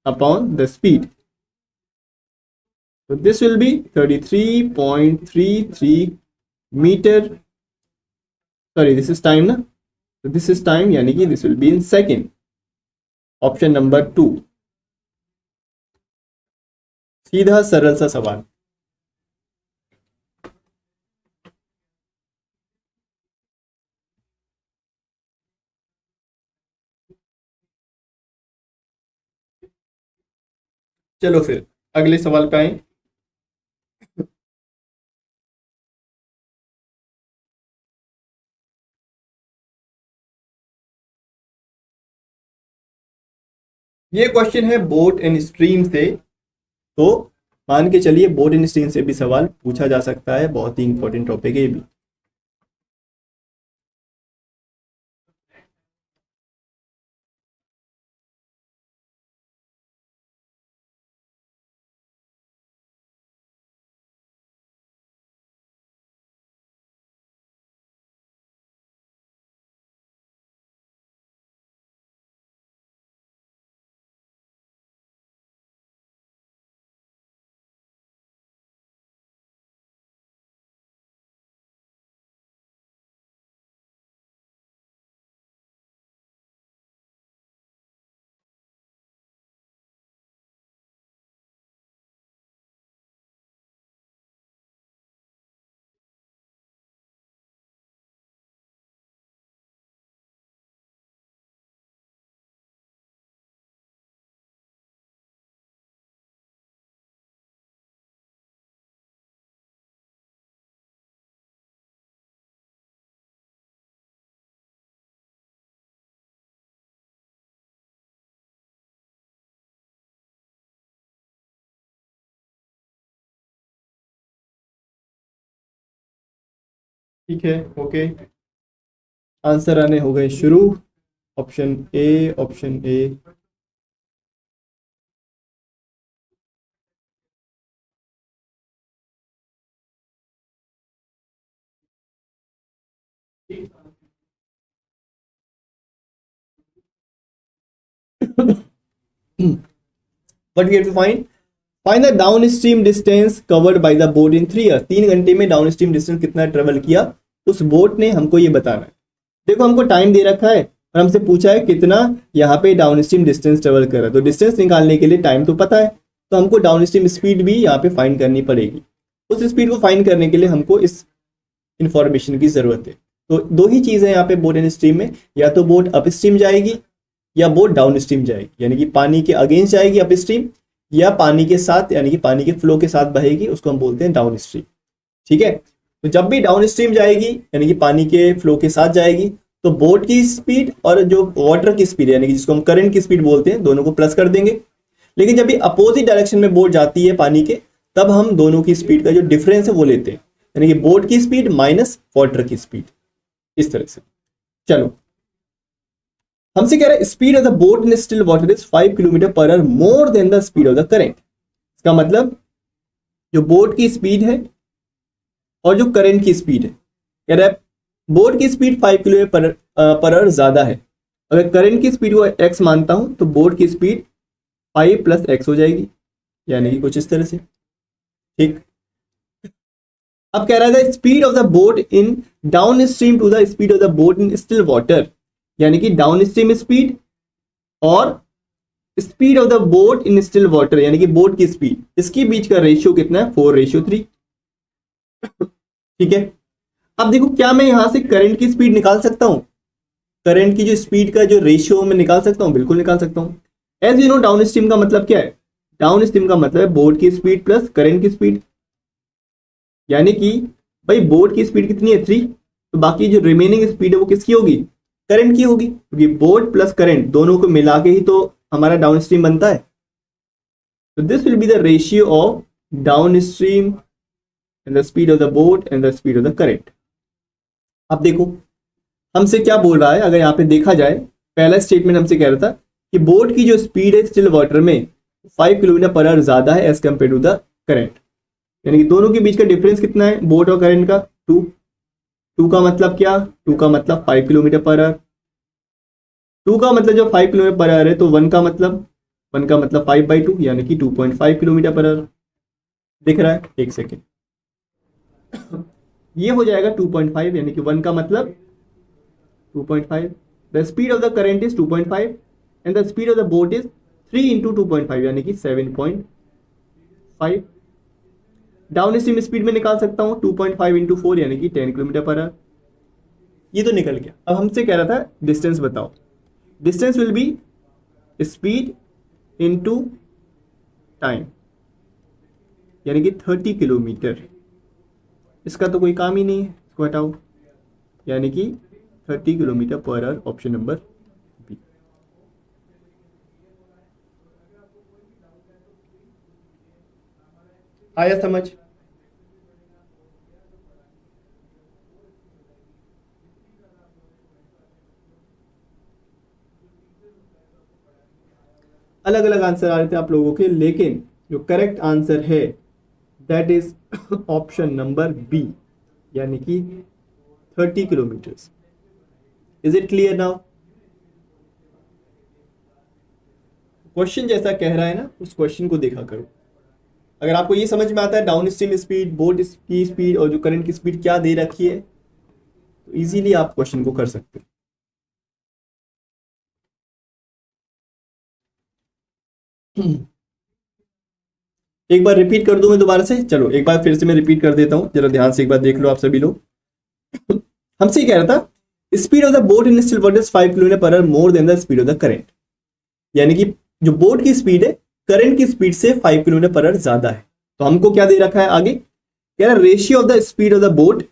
upon the speed. So this will be 33.33 meter. Sorry, this is time ना, so this is time यानी कि this will be in second. Option number 2, सीधा सरल सा सवाल। चलो फिर अगले सवाल पे आए। ये क्वेश्चन है बोट एंड स्ट्रीम से, तो मान के चलिए बोट एंड स्ट्रीम से भी सवाल पूछा जा सकता है, बहुत ही इंपॉर्टेंट टॉपिक है ये भी। ठीक है, ओके, आंसर आने हो गए शुरू। Option A, option A, What we have to find the downstream distance covered by the boat in 3 years. 3 घंटे में डाउनस्ट्रीम डिस्टेंस कितना ट्रेवल किया उस बोट ने, हमको ये बताना है। देखो हमको टाइम दे रखा है और हमसे पूछा है कितना यहाँ पे डाउनस्ट्रीम डिस्टेंस ट्रेवल कर रहा है, तो डिस्टेंस निकालने के लिए टाइम तो पता है, तो हमको डाउनस्ट्रीम स्पीड भी यहाँ पे फाइंड करनी पड़ेगी। उस स्पीड को फाइंड करने के लिए हमको इस इंफॉर्मेशन की जरूरत है। तो दो ही चीज़ है यहाँ पे बोट एंड स्ट्रीम में, या तो बोट अप स्ट्रीम जाएगी या बोट डाउन स्ट्रीम जाएगी, यानी कि पानी के अगेंस्ट जाएगी अप स्ट्रीम, या पानी के साथ यानी कि पानी के फ्लो के साथ बहेगी, उसको हम बोलते हैं डाउन स्ट्रीम। ठीक है, तो जब भी डाउन स्ट्रीम जाएगी यानी कि पानी के फ्लो के साथ जाएगी, तो बोट की स्पीड और जो वाटर की स्पीड यानी कि जिसको हम करंट की स्पीड बोलते हैं, दोनों को प्लस कर देंगे। लेकिन जब भी अपोजिट डायरेक्शन में बोट जाती है पानी के, तब हम दोनों की स्पीड का जो डिफरेंस है वो लेते हैं, यानी कि बोट की स्पीड माइनस वाटर की स्पीड, इस तरह से। चलो हमसे कह रहा है speed of the boat in still water is 5 kilometre per our more than the speed of the current. इसका मतलब जो बोट की स्पीड है और जो करंट की स्पीड है, कह रहा है बोट की स्पीड 5 किलोमीटर पर आवर ज्यादा है। अगर करंट की स्पीड को x मानता हूं तो बोट की स्पीड 5 प्लस x हो जाएगी, यानी कि कुछ इस तरह से। ठीक, अब कह रहा था speed of the boat in downstream to the speed of the boat in still water, यानी कि डाउन स्ट्रीम स्पीड और speed of the boat in still water यानी कि बोट की स्पीड, इसके बीच का रेशियो कितना है, 4:3। ठीक है, अब देखो क्या मैं यहां से करंट की स्पीड निकाल सकता हूं, करंट की जो स्पीड का जो रेशियो मैं निकाल सकता हूं, बिल्कुल निकाल सकता हूं। As you know downstream का मतलब क्या है, डाउन स्ट्रीम का मतलब है बोट की स्पीड प्लस करंट की स्पीड, यानी कि भाई बोट की स्पीड कितनी है 3, तो बाकी जो रिमेनिंग स्पीड है वो किसकी होगी, करंट की होगी, क्योंकि बोट प्लस करंट दोनों को मिला के ही तो हमारा डाउन स्ट्रीम बनता है। तो this will be the ratio of down stream and the speed of the boat and the speed of the current. अब देखो हमसे क्या बोल रहा है, अगर यहाँ पे देखा जाए, पहला स्टेटमेंट हमसे कह रहा था कि बोट की जो स्पीड है स्टिल वाटर में 5 किलोमीटर पर आवर ज्यादा है as compare to the current, यानी कि दोनों के बीच का डिफरेंस कितना है बोट और करंट का, 2 का मतलब क्या, 2 का मतलब 5 किलोमीटर पर आवर, 2 का मतलब जब 5 किलोमीटर पर आवर है तो 1 का मतलब 5/2 यानी कि 2.5 किलोमीटर पर आवर। दिख रहा है, एक सेकेंड, ये हो जाएगा 2.5 यानी कि 1 का मतलब 2.5। The speed of the current is 2.5 and the speed of the boat is 3 into 2.5 यानी कि 7.5। डाउन स्ट्रीम स्पीड में निकाल सकता हूं 2.5 into 4 यानी कि 10 किलोमीटर पर आवर। ये तो निकल गया। अब हमसे कह रहा था डिस्टेंस बताओ, distance will B speed into time यानी कि 30 किलोमीटर। इसका तो कोई काम ही नहीं है, इसको हटाओ, यानी कि 30 kilometre per our, option number B. आया समझ? अलग अलग आंसर आ रहे थे आप लोगों के, लेकिन जो करेक्ट आंसर है that is option number B, यानी कि 30 kilometers. Is it clear now? Question जैसा कह रहा है ना, उस क्वेश्चन को देखा करो। अगर आपको ये समझ में आता है डाउन स्ट्रीम स्पीड, बोट की स्पीड और जो करंट की स्पीड क्या दे रखी है, तो इजीली आप क्वेश्चन को कर सकते हो। एक बार रिपीट कर दूं मैं दोबारा से, चलो एक बार फिर से मैं रिपीट कर देता हूं, जरा ध्यान से एक बार देख लो आप सभी लोग। हमसे कह रहा था speed of the boat in still water is 5 kilometre per our more than the speed of the current, यानी कि जो बोट की स्पीड है करंट की स्पीड से 5 किलोमीटर पर आवर ज्यादा है। तो हमको क्या दे रखा है आगे, कह रहा ratio of the speed of the boat,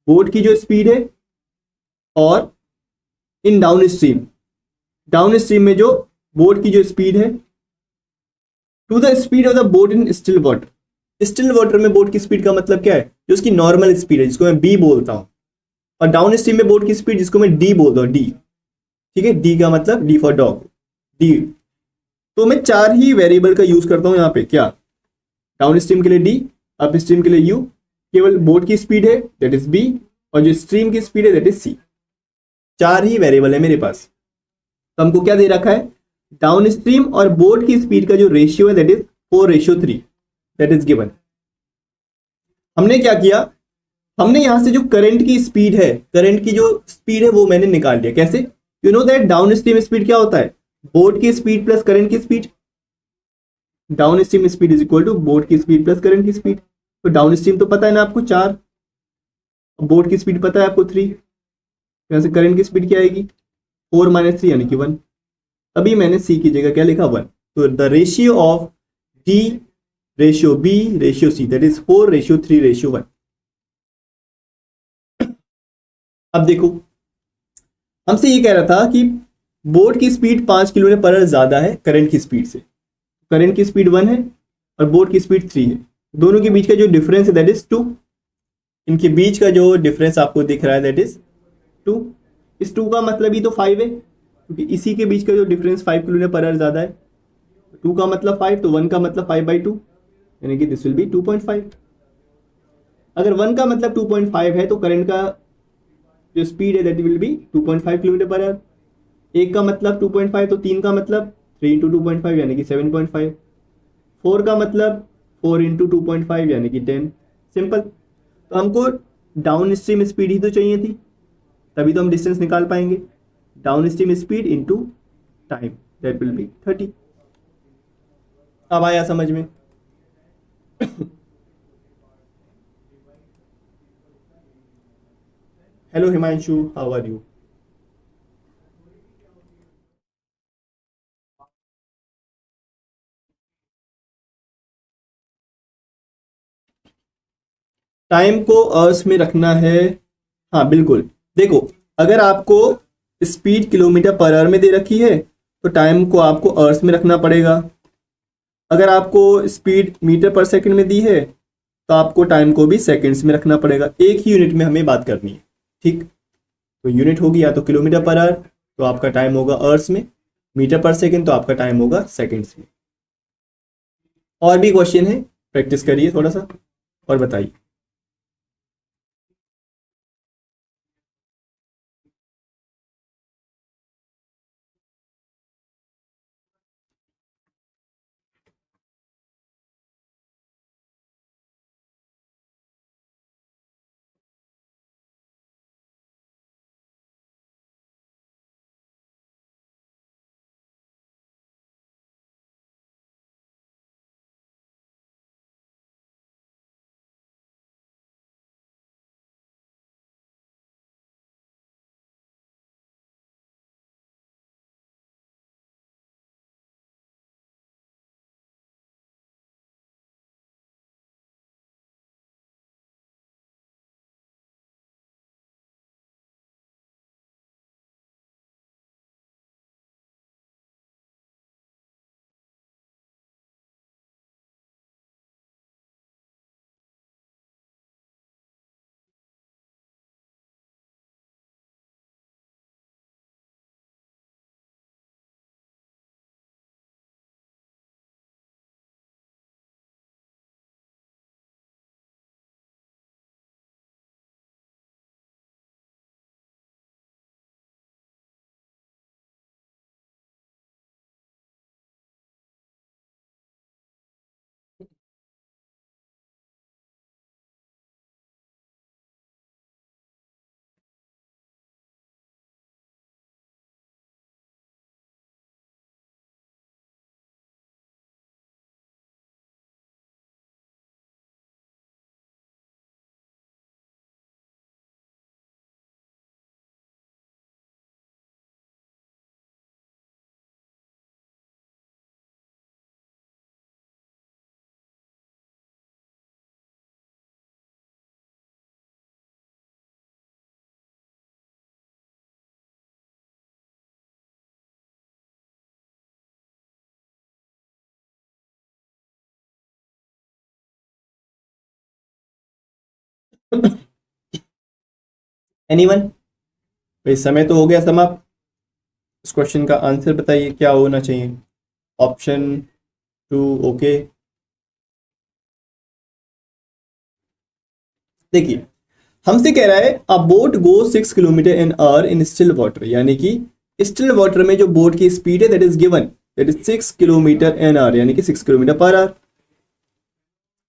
boat की जो स्पीड है और in downstream, downstream में जो बोट की जो स्पीड है to the speed of the boat in still water. Still water में बोट की स्पीड का मतलब क्या है, जो उसकी नॉर्मल स्पीड है जिसको मैं बी बोलता हूं, और डाउन स्ट्रीम में बोट की स्पीड जिसको मैं डी बोलता हूं, डी। ठीक है, डी का मतलब डी फॉर डॉग, डी। तो मैं 4 ही वेरिएबल का यूज करता हूं यहाँ पे, क्या, डाउन स्ट्रीम के लिए डी, अप स्ट्रीम के लिए यू, केवल बोट की स्पीड है दैट इज बी, और जो स्ट्रीम की स्पीड है दैट इज सी। 4 ही वेरिएबल है मेरे पास। तो हमको क्या दे रखा है, डाउन स्ट्रीम और बोट की स्पीड का जो रेशियो है that is 4:3 that is given. हमने क्या किया, हमने यहां से जो करंट की स्पीड है, करंट की जो स्पीड है वो मैंने निकाल लिया। कैसे, you know that downstream speed क्या होता है, बोट की स्पीड प्लस करंट की speed. Downstream speed is equal to boat की स्पीड प्लस करंट की स्पीड। तो डाउन स्ट्रीम तो पता है ना आपको 4, बोट की स्पीड पता है आपको 3, यहां से करंट की स्पीड क्या आएगी 4 - 3 यानी कि 1। अभी मैंने सी की जगह क्या लिखा 1। तो the ratio of D ratio B ratio C that is 4:3:1। अब देखो, हमसे ये कह रहा था कि बोट की स्पीड 5 किलोमीटर पर आवर ज्यादा है करंट की स्पीड से। करंट की स्पीड 1 है और बोट की स्पीड 3 है। दोनों के बीच का जो डिफरेंस है दैट इज 2। इनके बीच का जो डिफरेंस आपको दिख रहा है दैट इज 2। इस 2 का मतलब ही तो 5 है, क्योंकि इसी के बीच का जो डिफरेंस 5 किलोमीटर पर आवर ज्यादा है। 2 का मतलब 5, तो 1 का मतलब 5/2 यानी कि दिस विल बी 2.5। अगर 1 का मतलब 2.5 है तो करंट का जो स्पीड है that will B 2.5 kilometre per our. 1 का मतलब 2.5, तो 3 का मतलब 3 × 2.5 यानी कि 7.5। 4 का मतलब 4 × 2.5 यानी कि 10। सिंपल। तो हमको डाउन स्ट्रीम स्पीड ही तो चाहिए थी, तभी तो हम डिस्टेंस निकाल पाएंगे। Downstream speed into time that will be 30। अब आया समझ में। Hello Himanshu, how are you. Time को अर्स में रखना है, हाँ बिल्कुल। देखो, अगर आपको स्पीड किलोमीटर पर आवर में दे रखी है तो टाइम को आपको अर्स में रखना पड़ेगा। अगर आपको स्पीड मीटर पर सेकंड में दी है तो आपको टाइम को भी सेकंड्स में रखना पड़ेगा। एक ही यूनिट में हमें बात करनी है, ठीक। तो यूनिट होगी या तो किलोमीटर पर आवर, तो आपका टाइम होगा अर्स में। मीटर पर सेकंड तो आपका टाइम होगा सेकंड्स में। और भी क्वेश्चन है, प्रैक्टिस करिए थोड़ा सा और बताइए। एनीवन, भाई समय तो हो गया समाप्त। इस क्वेश्चन का आंसर बताइए क्या होना चाहिए। Option 2 okay. देखिए, हमसे कह रहा है अ boat go 6 kilometer an our in still water, यानी कि स्टिल वाटर में जो बोट की स्पीड है that is given, that is 6 kilometer an hour, यानी कि 6 kilometre per hour,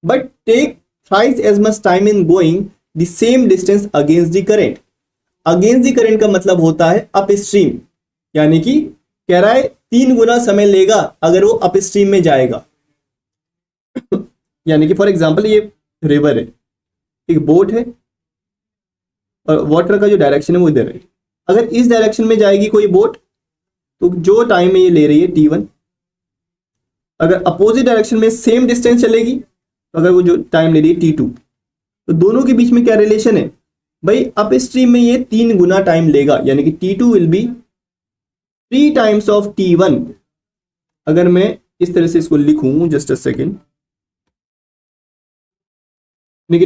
but take thrice as much time in going the same distance against the current. Against the current का मतलब होता है अप स्ट्रीम, यानी कि कह रहा है 3 गुना समय लेगा अगर वो अप स्ट्रीम में जाएगा। यानी कि फॉर एग्जाम्पल ये रिवर है, एक बोट है और वाटर का जो डायरेक्शन है वो इधर है। अगर इस डायरेक्शन में जाएगी कोई बोट तो जो टाइम ये ले रही है t1, अगर अपोजिट डायरेक्शन में सेम डिस्टेंस चलेगी तो अगर वो जो टाइम ले रही है t2, तो दोनों के बीच में क्या रिलेशन है भाई, अप स्ट्रीम में ये 3 गुना टाइम लेगा, यानी कि t2 will be 3 times of t1। अगर मैं इस तरह से इसको लिखूं, just a second,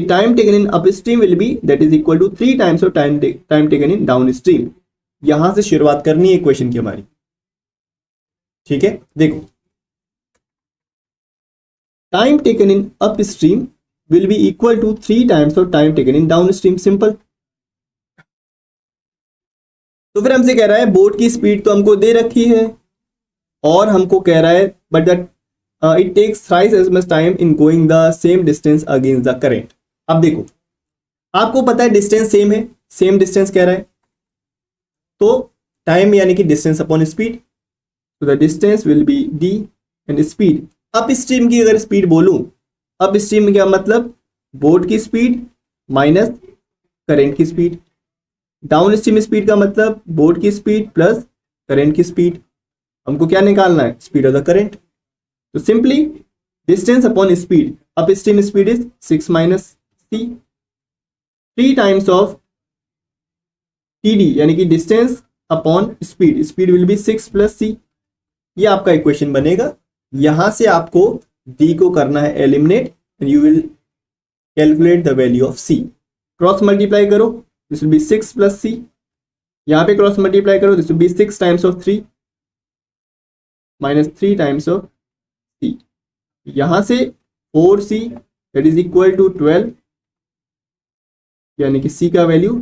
time taken in upstream will be that is equal to 3 times of time taken in downstream. यहां से शुरुआत करनी है इक्वेशन की हमारी, ठीक है। देखो, time taken in upstream will be equal to 3 times of time taken in downstream, simple. तो फिर हमसे कह रहा है बोट की स्पीड तो हमको दे रखी है और हमको कह रहा है but that it takes thrice as much time in going the same distance against the current. अब देखो, आपको पता है डिस्टेंस सेम है, सेम डिस्टेंस कह रहा है, तो टाइम यानी कि डिस्टेंस अपॉन स्पीड, तो the distance will be D and speed. Upstream की अगर स्पीड बोलूं, अप स्ट्रीम में क्या मतलब, बोट की स्पीड माइनस करेंट की स्पीड। डाउन स्ट्रीम स्पीड का मतलब बोट की स्पीड प्लस करेंट की स्पीड। हमको क्या निकालना है, स्पीड ऑफ द करेंट। तो simply distance upon speed, upstream speed is 6 minus c, 3 times of t d, यानी कि distance upon speed, speed will be 6 plus c. ये आपका इक्वेशन बनेगा। यहां से आपको डी को करना है eliminate and you will calculate the value of c. Cross multiply करो, this will be 6 plus c, यहां पे क्रॉस मल्टीप्लाई करो, this will be 6 times of 3 minus 3 times of c, यहां से 4c that is equal to 12, यानी कि C का value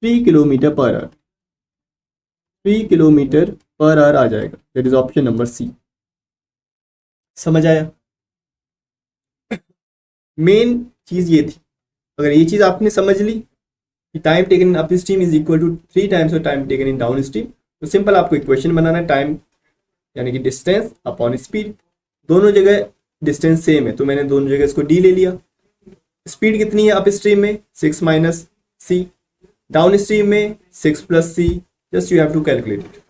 3 kilometre per hour, 3 kilometre per hour आ जाएगा, that is option number C. समझ आया? मेन चीज ये थी, अगर ये चीज आपने समझ ली कि time taken in upstream is equal to 3 times of time taken in downstream, तो सिंपल आपको इक्वेशन बनाना है, टाइम यानी कि डिस्टेंस अपॉन स्पीड। दोनों जगह डिस्टेंस सेम है तो मैंने दोनों जगह इसको डी ले लिया। स्पीड कितनी है अप स्ट्रीम में, 6 माइनस सी, डाउन स्ट्रीम में 6 plus C, just you have to calculate it.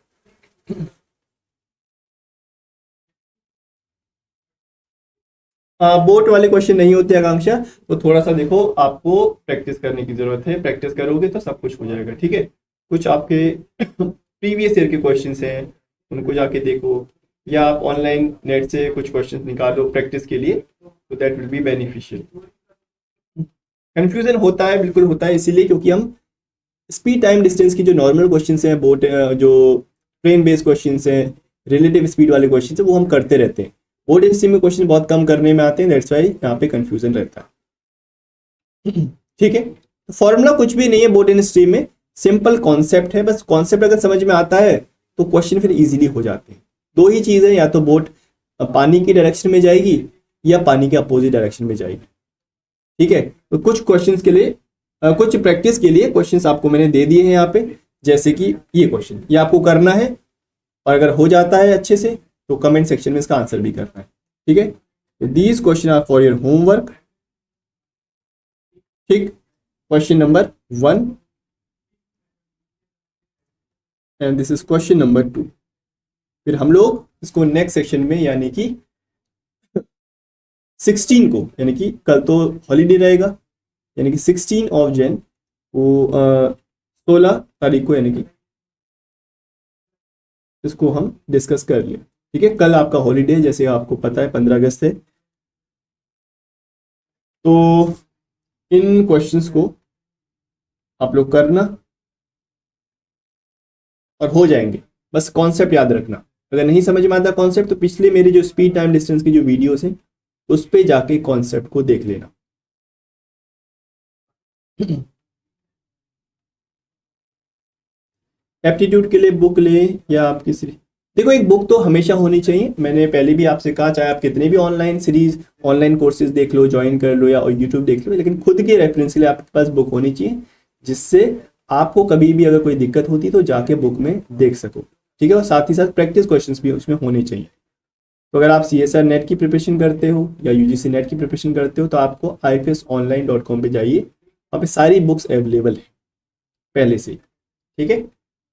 Boat वाले क्वेश्चन नहीं होते आकांक्षा, तो थोड़ा सा देखो, आपको प्रैक्टिस करने की जरूरत है, प्रैक्टिस करोगे तो सब कुछ हो जाएगा, ठीक है। कुछ आपके प्रीवियस ईयर के क्वेश्चंस हैं, उनको जाके देखो, या आप ऑनलाइन नेट से कुछ क्वेश्चंस निकालो प्रैक्टिस के लिए, तो that will be beneficial. Confusion होता है, बिल्कुल होता है, इसीलिए क्योंकि हम स्पीड टाइम डिस्टेंस की जो नॉर्मल क्वेश्चंस हैं, बोट जो ट्रेन बेस्ड क्वेश्चंस हैं, रिलेटिव स्पीड वाले क्वेश्चंस हैं, वो हम करते रहते हैं। बोर्ड एग्जाम में क्वेश्चन बहुत कम करने में आते हैं, दैट्स वाई यहाँ पे कंफ्यूजन रहता है। ठीक है, तो फॉर्मूला कुछ भी नहीं है बोट इन स्ट्रीम में, सिंपल कॉन्सेप्ट है, बस कॉन्सेप्ट अगर समझ में आता है तो क्वेश्चन फिर इजीली हो जाते हैं। दो ही चीज़ है, या तो बोट पानी की डायरेक्शन में जाएगी या पानी के अपोजिट डायरेक्शन में जाएगी। ठीक है, तो कुछ क्वेश्चंस के लिए कुछ प्रैक्टिस के लिए क्वेश्चंस आपको मैंने दे दिए हैं यहाँ पे, जैसे कि ये क्वेश्चन, ये आपको करना है, और अगर हो जाता है अच्छे से तो कमेंट सेक्शन में इसका आंसर भी करना है। ठीक है, these question are for your homework. ठीक, question number 1 and this is question number 2। फिर हम लोग इसको नेक्स्ट सेक्शन में, यानी कि 16 को, यानी कि कल तो हॉलीडे रहेगा, यानी कि 16 ऑफ जैन को 16 तारीख को, यानी कि इसको हम डिस्कस कर लिया। ठीक है, कल आपका हॉलीडे, जैसे आपको पता है 15 अगस्त है, तो इन क्वेश्चंस को आप लोग करना और हो जाएंगे। बस कॉन्सेप्ट याद रखना, अगर नहीं समझ में आता कॉन्सेप्ट तो पिछले मेरे जो स्पीड टाइम डिस्टेंस की जो वीडियोस हैं उस पे जाके कॉन्सेप्ट को देख लेना। एप्टीट्यूड के लिए बुक लें या आप किसी, देखो एक बुक तो हमेशा होनी चाहिए। मैंने पहले भी आपसे कहा, चाहे आप कितने भी ऑनलाइन सीरीज ऑनलाइन कोर्सेज देख लो, ज्वाइन कर लो या यूट्यूब देख लो, लेकिन खुद के रेफरेंस के लिए आपके पास बुक होनी चाहिए, जिससे आपको कभी भी अगर कोई दिक्कत होती तो जाके बुक में देख सको, ठीक है। और साथ ही साथ प्रैक्टिस क्वेश्चंस भी उसमें होने चाहिए। तो अगर आप CSR नेट की प्रिपरेशन करते हो या UGC नेट की प्रिपरेशन करते हो तो आपको ifsonline.com पे जाइए, वहाँ पे सारी बुक्स अवेलेबल है पहले से, ठीक है।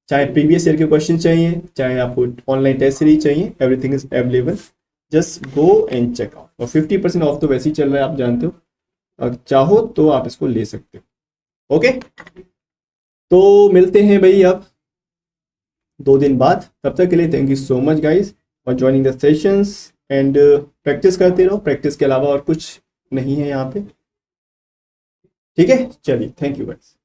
चाहे प्रीवियस ईयर के क्वेश्चन चाहिए, चाहे आपको ऑनलाइन टेस्ट सीरीज चाहिए, everything is available, just go and check out. और 50% ऑफ तो वैसे ही चल रहा है, आप जानते हो, अगर चाहो तो आप इसको ले सकते हो। ओके, तो मिलते हैं भाई अब 2 दिन बाद। तब तक के लिए thank you so much guys for joining the sessions and practice करते रहो। प्रैक्टिस के अलावा और कुछ नहीं है यहाँ पे, ठीक है। चलिए, थैंक यू गाइज।